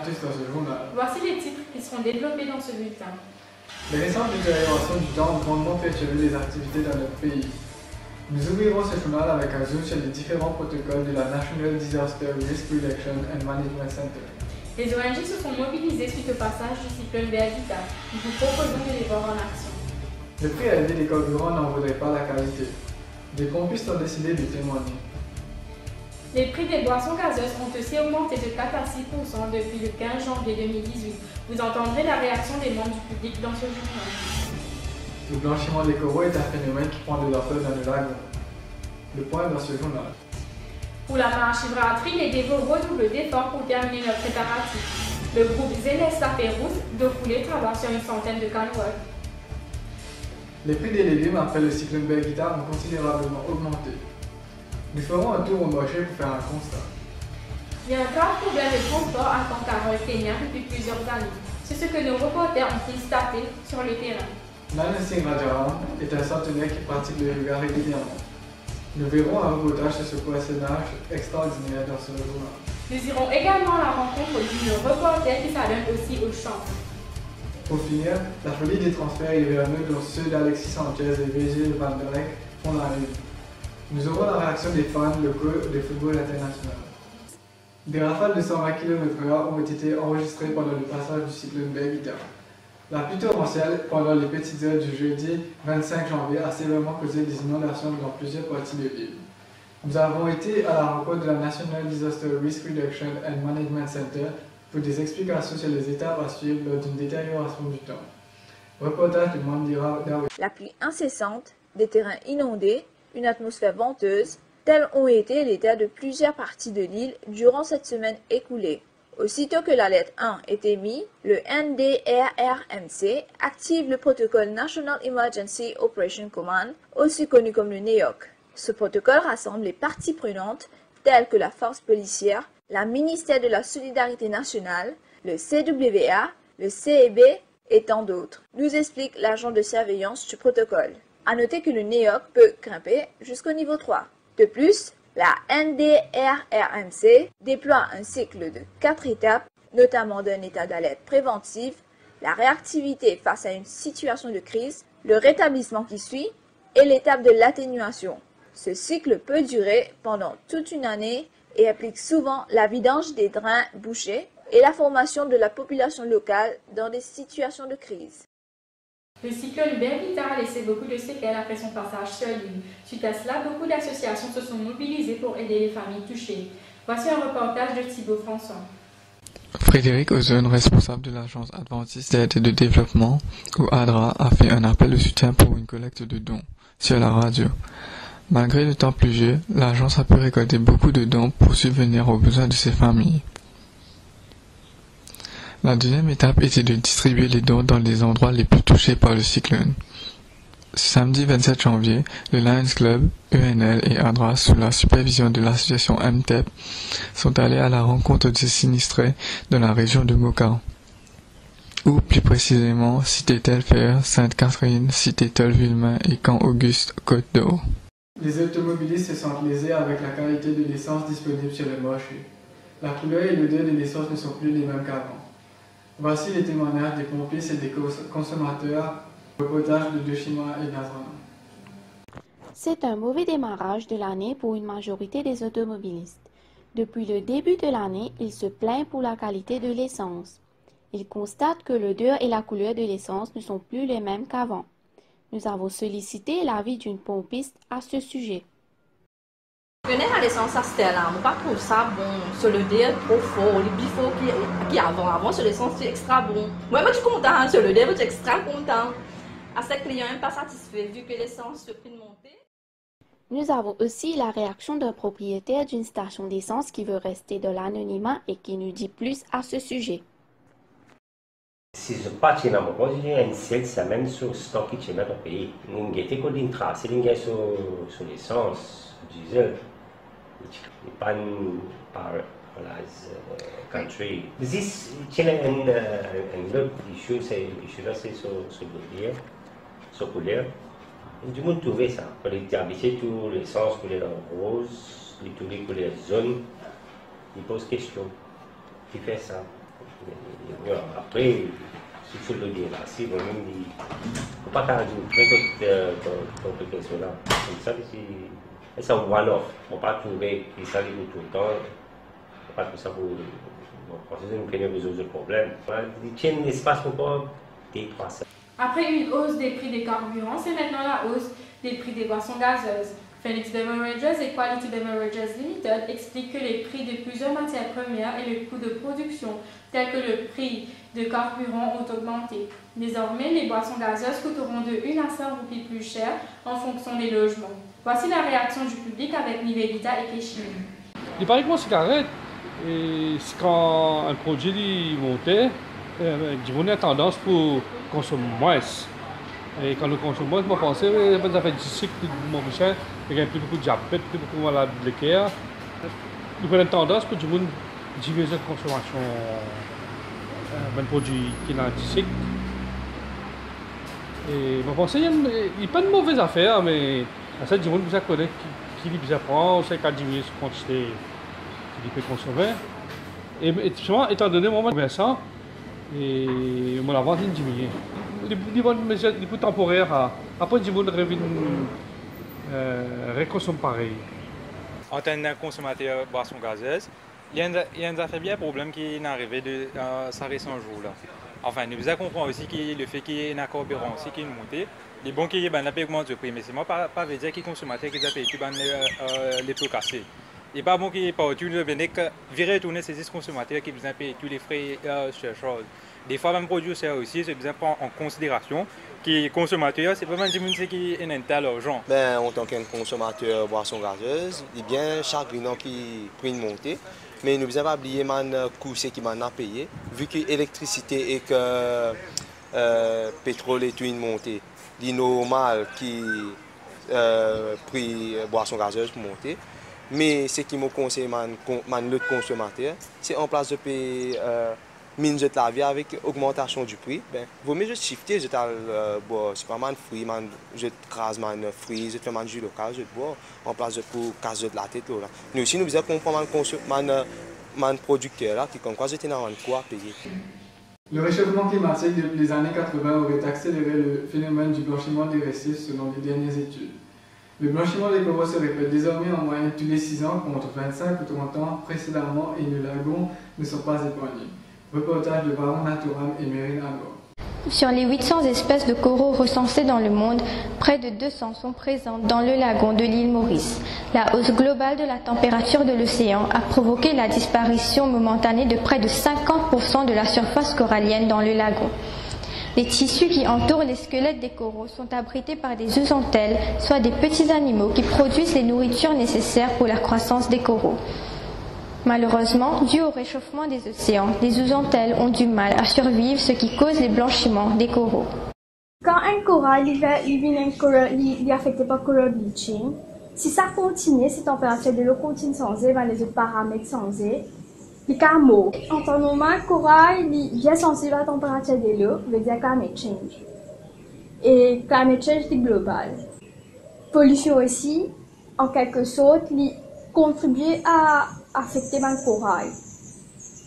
astuces dans ce journal. Voici les titres qui seront développés dans ce bulletin. Les récentes détériorations du temps ont grandement perturbé les activités dans notre pays. Nous ouvrirons ce journal avec un zoom sur les différents protocoles de la National Disaster Risk Reduction and Management Center. Les ONG se sont mobilisées suite au passage du cyclone Birgitta. Nous vous proposons de les voir en action. Le prix élevé des carburants n'en vaudrait pas la qualité. Des pompistes ont décidé de témoigner. Les prix des boissons gazeuses ont aussi augmenté de 4 à 6% depuis le 15 janvier 2018. Vous entendrez la réaction des membres du public dans ce journal. Le blanchiment des coraux est un phénomène qui prend de l'ampleur dans le lagon. Le point dans ce journal. Pour la Marachibraterie, les dévots redoublent d'efforts pour terminer leurs préparatifs. Le groupe Zélesta Pérouse d'eau coulée travaille sur une centaine de canoës. Les prix des légumes après le cyclone Birgitta ont considérablement augmenté. Nous ferons un tour au marché pour faire un constat. Il y a un grave problème de transport à Kankarol, Kenya depuis plusieurs années. C'est ce que nos reporters ont constaté sur le terrain. Nana Singh Rajaram est un centenaire qui pratique le yoga régulièrement. Nous verrons un reportage sur ce personnage extraordinaire dans ce journal. Nous irons également à la rencontre d'une reporter qui s'adonne aussi au chant. Pour finir, la folie des transferts hivernaux dont ceux d'Alexis Sanchez et Virgil van der Leck font la une. Nous aurons la réaction des fans locaux de football international. Des rafales de 120 km/h ont été enregistrées pendant le passage du cyclone Birgitta. La pluie torrentielle pendant les petites heures du jeudi 25 janvier a sévèrement causé des inondations dans plusieurs parties de l'île. Nous avons été à la rencontre de la National Disaster Risk Reduction and Management Center pour des explications sur les étapes à suivre lors d'une détérioration du temps. Reportage de Mandira Dawe. La pluie incessante, des terrains inondés, une atmosphère venteuse, tels ont été les terres de plusieurs parties de l'île durant cette semaine écoulée. Aussitôt que l'alerte 1 est émise, le NDRRMC active le protocole National Emergency Operation Command, aussi connu comme le NEOC. Ce protocole rassemble les parties prenantes telles que la force policière, la ministère de la Solidarité nationale, le CWA, le CEB et tant d'autres, nous explique l'agent de surveillance du protocole. À noter que le NEOC peut grimper jusqu'au niveau 3. De plus, la NDRRMC déploie un cycle de 4 étapes, notamment d'un état d'alerte préventive, la réactivité face à une situation de crise, le rétablissement qui suit et l'étape de l'atténuation. Ce cycle peut durer pendant toute une année et implique souvent la vidange des drains bouchés et la formation de la population locale dans des situations de crise. Le cyclone Birgitta a laissé beaucoup de séquelles après son passage sur l'île. Suite à cela, beaucoup d'associations se sont mobilisées pour aider les familles touchées. Voici un reportage de Thibaut François. Frédéric Ozone, responsable de l'Agence adventiste d'aide et de développement, ou ADRA, a fait un appel de soutien pour une collecte de dons sur la radio. Malgré le temps pluvieux, l'agence a pu récolter beaucoup de dons pour subvenir aux besoins de ses familles. La deuxième étape était de distribuer les dons dans les endroits les plus touchés par le cyclone. Samedi 27 janvier, le Lions Club, UNL et ADRA, sous la supervision de l'association MTEP, sont allés à la rencontre des sinistrés dans la région de Moka, ou plus précisément Cité Telfair, Sainte-Catherine, Cité Tolvillemain et Camp Auguste, Côte-d'Or. Les automobilistes se sentent lésés avec la qualité de l'essence disponible sur le marché. La couleur et l'odeur de l'essence ne sont plus les mêmes qu'avant. Voici les témoignages des pompistes et des consommateurs. Reportage de Dushima et Nazran. C'est un mauvais démarrage de l'année pour une majorité des automobilistes. Depuis le début de l'année, ils se plaignent pour la qualité de l'essence. Ils constatent que l'odeur et la couleur de l'essence ne sont plus les mêmes qu'avant. Nous avons sollicité l'avis d'une pompiste à ce sujet. Je connais à l'essence à Stella, je ne pas trouve ça bon. Sur le dé, trop fort, les bifos qui avant sur l'essence, c'est extra bon. Moi, je suis content, sur le dé, je suis extra content. À ces clients, pas satisfait vu que l'essence se prix de monter. Nous avons aussi la réaction d'un propriétaire d'une station d'essence qui veut rester dans l'anonymat et qui nous dit plus à ce sujet. Si je pars chez moi, j'ai une seule semaine sur le stock qui est dans le pays. Nous avons une trace, nous avons sur l'essence, diesel. Pas paralyzed country. This is un autre issue, c'est l'issue là, c'est sur couleur. Du monde trouver ça. Pour les habitués, tous les sens couleur rose, tous les couleurs jaunes. Ils posent question. Qui fait ça? Après, si tu le dis là, si vraiment il faut pas faire toute question là. Comme ça, c'est un one-off. Il ne faut pas trouver qu'il s'allie tout le temps. Il ne faut pas tout ça pour considérer qu'il y a besoin de problèmes. Il tient l'espace pour des 300. Après une hausse des prix des carburants, c'est maintenant la hausse des prix des boissons gazeuses. Phoenix Beverages et Quality Beverages Limited expliquent que les prix de plusieurs matières premières et le coût de production, tels que le prix de carburant, ont augmenté. Désormais, les boissons gazeuses coûteront de 1 à 5 roupies plus cher en fonction des logements. Voici la réaction du public avec Nivelita et Keshini. Il paraît que mon cigarette, c'est quand un produit montait, il a tendance pour consommer moins. Et quand le consomme moins, je pensais que ça fait du sucre, plus de mon machin, il y a plus beaucoup de diabète, plus beaucoup de maladies de cœur. Il y a une tendance pour diminuer la consommation d'un produit qui est anti-sucre. Et je pensais qu'il n'y a pas de mauvaises affaires, mais à ça, du monde vous connaît qui vous apprend, c'est qu'à diminuer la quantité qu'il peut consommer. Et justement, étant donné mon commerçant, et mon avance est diminuée. Les bonnes mesures temporaires, après du monde revient réconsomme pareil. En tant que consommateur de boissons gazeuses, il y a un fait bien problème qui est arrivé de ça récent jour là. Enfin, nous comprenons aussi que le fait qu'il y ait un carburant aussi qui est monté, les bons qui augmentent le prix, mais c'est moi pas veut dire que les consommateurs qui payent les pots cassés. Il n'est pas bon qu'il n'y ait pas tout le bien que virer tourner ces consommateurs qui besoin payer tous les frais surcharge. Des fois, même producteurs aussi, c'est besoin prendre en considération que les consommateurs, c'est pas même du monde qui est un tel argent. Ben, en tant qu'un consommateur de boissons gazeuses, il y a bien chaque an qui prend une montée. Mais nous ne devons pas oublier le coût qui m'a payé, vu que l'électricité et que le pétrole est une montée. Il est normal que prix boissons gazeuses monter. Mais ce qui me conseille l'autre consommateur, c'est en place de payer mine de la vie avec augmentation du prix. Ben, vaut mieux juste shifter, je c'est pas mal de fruits, je crase de fruits, je fais du jus local, je bois en place de pour casser de la tête là. Nous aussi nous devons comprendre le producteur là qui comme quoi j'étais dans quoi payer. Le réchauffement climatique depuis les années 80 aurait accéléré le phénomène du blanchiment des récifs selon les dernières études. Le blanchiment des coraux se répète désormais en moyenne tous les 6 ans contre 25 ou 30 ans précédemment et nos lagons ne sont pas épargnés. Reportage de Baron Naturam et Mérine Agor. Sur les 800 espèces de coraux recensées dans le monde, près de 200 sont présentes dans le lagon de l'île Maurice. La hausse globale de la température de l'océan a provoqué la disparition momentanée de près de 50% de la surface corallienne dans le lagon. Les tissus qui entourent les squelettes des coraux sont abrités par des zooxanthelles, soit des petits animaux qui produisent les nourritures nécessaires pour la croissance des coraux. Malheureusement, dû au réchauffement des océans, les zooxanthelles ont du mal à survivre, ce qui cause les blanchiments des coraux. Quand un corail est affecté par coral bleaching, si ça continue, si la température de l'eau continue sans les autres paramètres sans il est mort. En temps normal, le corail est bien sensible à la température de l'eau, veut dire climate change. Et climate change est global. Pollution aussi, en quelque sorte, contribue à affecter le corail.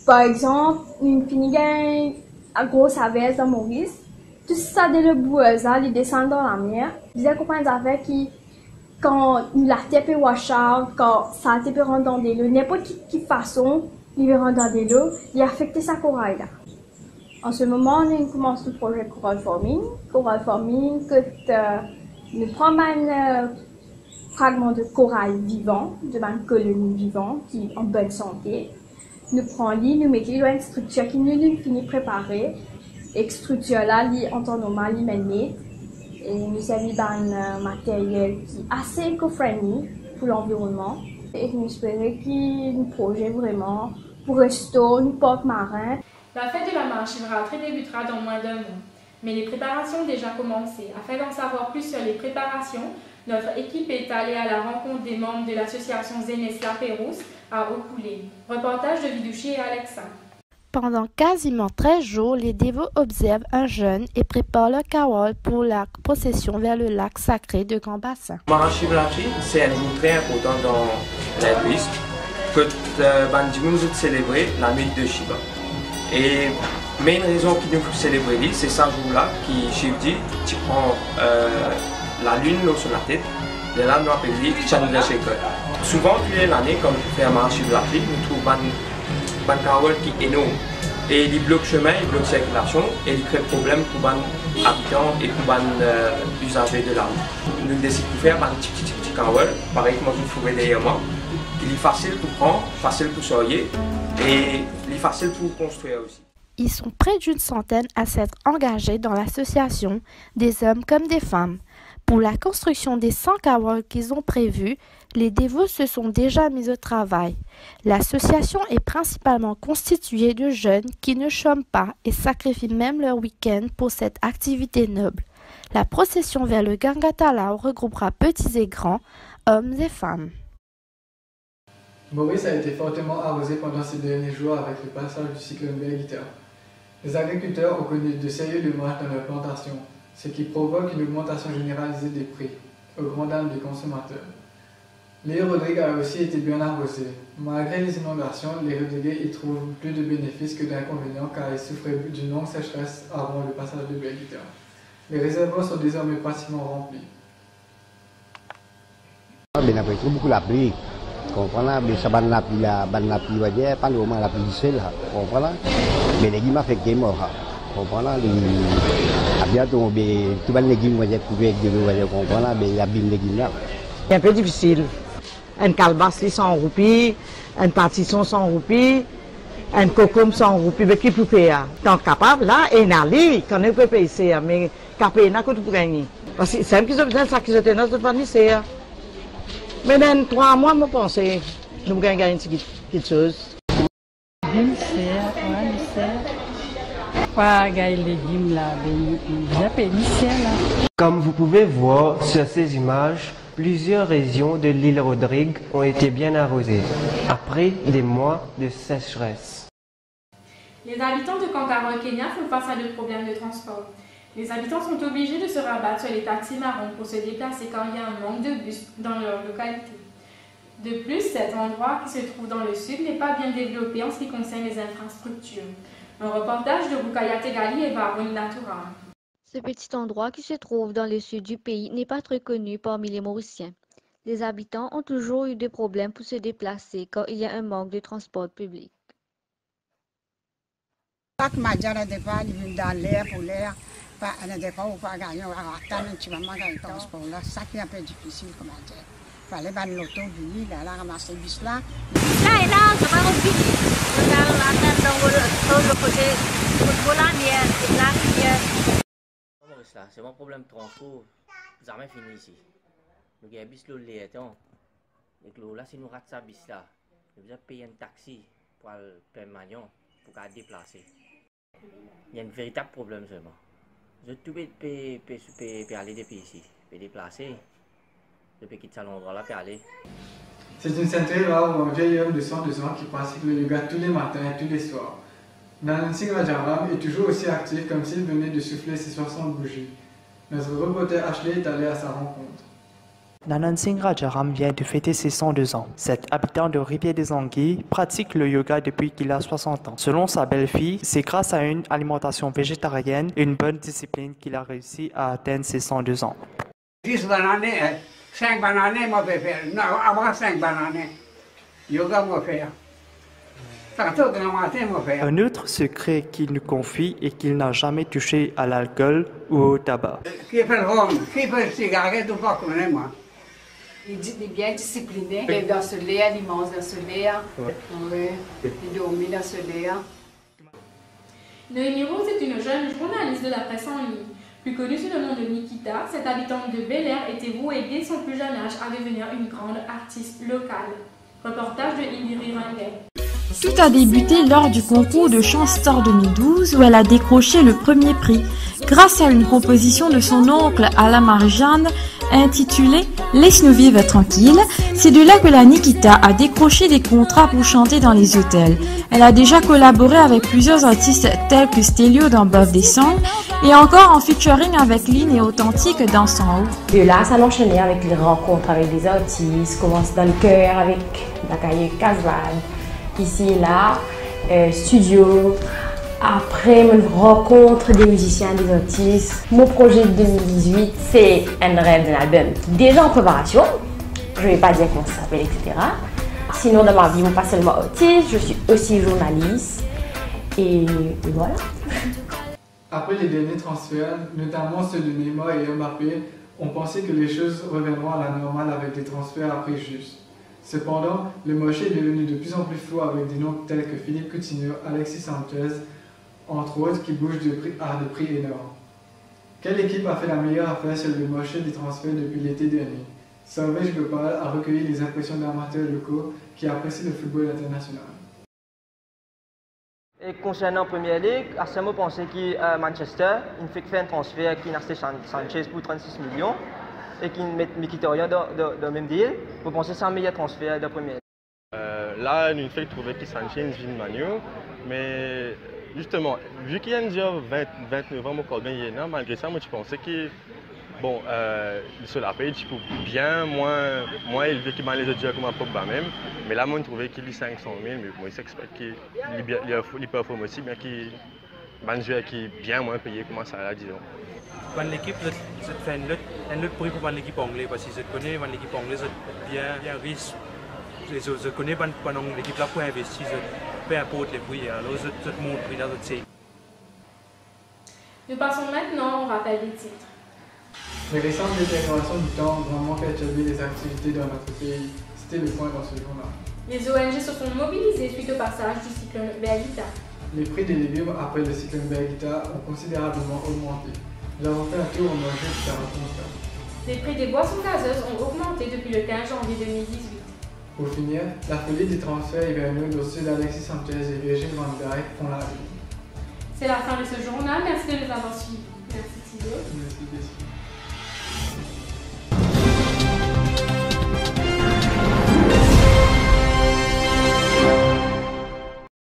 Par exemple, une finit à grosse averse dans Maurice, tout ça de le bois, il descend dans la mer. Vous avez compris avec qui, quand la terre peut wash out, quand ça peut rentrer dans de l'eau, n'importe quelle façon, il va rentrer dans de l'eau, il affecte sa corail là. En ce moment, on commence le projet Coral Farming. Coral Farming, que nous prenons un fragment de corail vivant, de une colonie vivante qui est en bonne santé. Nous prenons nous mettons dans une structure qui nous finit préparée. Et cette structure-là, en temps normal, il met et nous avons un matériel qui est assez éco-friendly pour l'environnement. Et nous espérons qu'il y ait un projet vraiment pour restaurer une porte marin. La fête de la Marche-Chivraterie débutera dans moins d'un mois, mais les préparations ont déjà commencé. Afin d'en savoir plus sur les préparations, notre équipe est allée à la rencontre des membres de l'association Zenesla Pérouse à Okoulé. Reportage de Vidouchi et Alexa. Pendant quasiment 13 jours, les dévots observent un jeûne et préparent leur carole pour la procession vers le lac sacré de Grand Bassin. Mahashivratri, c'est un jour très important dans l'hindouisme que nous célébrer la nuit de Shiva. Mais une raison qui nous célébrer, c'est ce jour-là qui Shivji, tu prends la lune sur la tête, les lames nous appellent Chandra Shekhar. Souvent, tous les années, comme on fait un marché de la ville, nous trouvons un carole qui est énorme. Et il bloque chemin, il bloque circulation et il crée problème pour les habitants et pour les usagers de la route. Nous décidons de faire un petit carole, pareil que moi je trouvais derrière moi. Il est facile pour prendre, facile pour sortir et il est facile pour construire aussi. Ils sont près d'une centaine à s'être engagés dans l'association, des hommes comme des femmes. Pour la construction des 100 kawaii qu'ils ont prévus, les dévots se sont déjà mis au travail. L'association est principalement constituée de jeunes qui ne chôment pas et sacrifient même leur week-end pour cette activité noble. La procession vers le Ganga Talao regroupera petits et grands, hommes et femmes. Maurice a été fortement arrosé pendant ces derniers jours avec le passage du cyclone Birgitta. Les agriculteurs ont connu de sérieux dommages dans leurs plantations, ce qui provoque une augmentation généralisée des prix, au grand dam des consommateurs. L'île Rodrigue a aussi été bien arrosée. Malgré les inondations, les Rodriguais y trouvent plus de bénéfices que d'inconvénients car ils souffraient d'une longue sécheresse avant le passage de Birgitta. Les réservoirs sont désormais pratiquement remplis. Ben après beaucoup la pluie, comprends mais ça ban la pluie aja, pas le moment la pluie c'est là, comprends mais les légumes affectés mort, comprends à bientôt mais tout les légumes moi j'ai trouvé avec de l'eau, comprends mais il abîme les légumes là. C'est un peu difficile. Un calebasse 100 roupies, un pâtisson 100 roupies, un cocombe 100 roupies, mais qui peut payer? Tant capable là, et n'allez, quand on peut payer, mais qu'à payer n'a que tout pour gagner. Parce que c'est un qu'ils ont besoin de ça qu'ils ont tendance de faire. Mais dans 3 mois, je pense que nous allons gagner quelque chose. Bien pas gagner les légumes là, Comme vous pouvez voir sur ces images, plusieurs régions de l'île Rodrigue ont été bien arrosées, après des mois de sécheresse. Les habitants de Kankara au Kenya font face à de problèmes de transport. Les habitants sont obligés de se rabattre sur les taxis marrons pour se déplacer quand il y a un manque de bus dans leur localité. De plus, cet endroit qui se trouve dans le sud n'est pas bien développé en ce qui concerne les infrastructures. Un reportage de Rukaya Tegali et Varun Natural. Ce petit endroit qui se trouve dans le sud du pays n'est pas très connu parmi les Mauriciens. Les habitants ont toujours eu des problèmes pour se déplacer quand il y a un manque de transport public. Chaque matin, il vient dans l'air pour l'air. Des fois, on va gagner un transport là. Ça qui est un peu difficile, comment dire. Il fallait que l'auto vienne, là, ramasser le bus là. Là et là, je vais au bus. C'est mon problème de transport. Jamais fini ici. Nous avons un bus là, si nous ratons ce bus là, nous devons payer un taxi pour le permanent pour déplacer. Il y a un véritable problème seulement. Je peux aller depuis ici, je peux déplacer, je peux quitter cet endroit-là pour aller. C'est une centrale là où un vieil homme de 102 ans qui pratique le yoga tous les matins et tous les soirs. Nandan Singh Rajaram est toujours aussi actif comme s'il venait de souffler ses 60 bougies. Notre reporter Ashley est allé à sa rencontre. Nandan Singh Rajaram vient de fêter ses 102 ans. Cet habitant de Rivière-des-Anguilles pratique le yoga depuis qu'il a 60 ans. Selon sa belle-fille, c'est grâce à une alimentation végétarienne et une bonne discipline qu'il a réussi à atteindre ses 102 ans. 10 bananes, 5 bananes, moi je vais faire. Non, avant 5 bananes, yoga moi faire. Un autre secret qu'il nous confie est qu'il n'a jamais touché à l'alcool ou au tabac. Qui fait le rhum, qui fait le cigarette ou pas connaît moi. Il est bien discipliné. Il est dans ce lait, il mange dans ce lait. Oui. Il dormit dans ce lait. Noémie Rose est une jeune journaliste de la presse en ligne. Plus connue sous le nom de Nikita, cette habitante de Bel Air était vouée dès son plus jeune âge à devenir une grande artiste locale. Reportage de Indiri Rangel. Tout a débuté lors du concours de chant Star 2012 où elle a décroché le premier prix grâce à une composition de son oncle Alain Marjane intitulée « Laisse-nous vivre tranquille ». C'est de là que la Nikita a décroché des contrats pour chanter dans les hôtels. Elle a déjà collaboré avec plusieurs artistes tels que Stelio dans Buff des Songs et encore en featuring avec Lynn et Authentique dans Son Haut. De là, ça enchaînait avec les rencontres avec des artistes, commence dans le cœur avec la cahier Casbad. Ici et là, studio, Après, je rencontre des musiciens, des artistes. Mon projet de 2018, c'est un rêve d'un album déjà en préparation. Je ne vais pas dire comment ça s'appelle, etc. Sinon, dans ma vie, je ne suis pas seulement artiste, je suis aussi journaliste. Et voilà. Après les derniers transferts, notamment ceux de Neymar et Mbappé, on pensait que les choses reviendront à la normale avec des transferts à prix justes. Cependant, le marché est devenu de plus en plus flou avec des noms tels que Philippe Coutinho, Alexis Sanchez, entre autres, qui bougent à des prix énormes. Quelle équipe a fait la meilleure affaire sur le marché des transferts depuis l'été dernier? Salvage Global a recueilli les impressions d'amateurs locaux qui apprécient le football international. Et concernant la Première Ligue, à ce moment, pensais que Manchester, il fait un transfert qui n'a acheté Sanchez pour 36 millions et qui met Mkhitaryan dans le même deal. Vous pensez que c'est un meilleur transfert de la Première Ligue? Là, il fait trouver que Sanchez vient de Manu, mais justement, vu qu'il y a déjà 29 ans encore gagné, malgré ça, moi je pensais que bon, sur la page, il faut bien moins élevé que les autres joueurs comme un Pogba même. Mais là, moi, je trouvais qu'il y a 500 000, mais moi, je expect qu'il performe aussi, bien qu'il y a un joueur qui est bien moins payé comme ça, là, disons. L'équipe, je fais un autre prix pour l'équipe anglaise, parce que je connais l'équipe anglaise bien riche. Je connais pendant l'équipe là pour investir, peu importe les prix, alors je montre prix dans notre série. Nous passons maintenant au rappel des titres. Les récentes déclarations du temps ont vraiment perturbé les activités dans notre pays. C'était le point dans ce journal. Les ONG se sont mobilisées suite au passage du cyclone Birgitta. Les prix des légumes après le cyclone Birgitta ont considérablement augmenté. Nous avons fait un tour au marché pour faire un constat. Les prix des boissons gazeuses ont augmenté depuis le 15 janvier 2018. Pour finir, la folie des transferts hivernaux dossiers d'Alexis Sanchez et Virgil van Dijk font la une. C'est la fin de ce journal, merci de nous avoir suivis.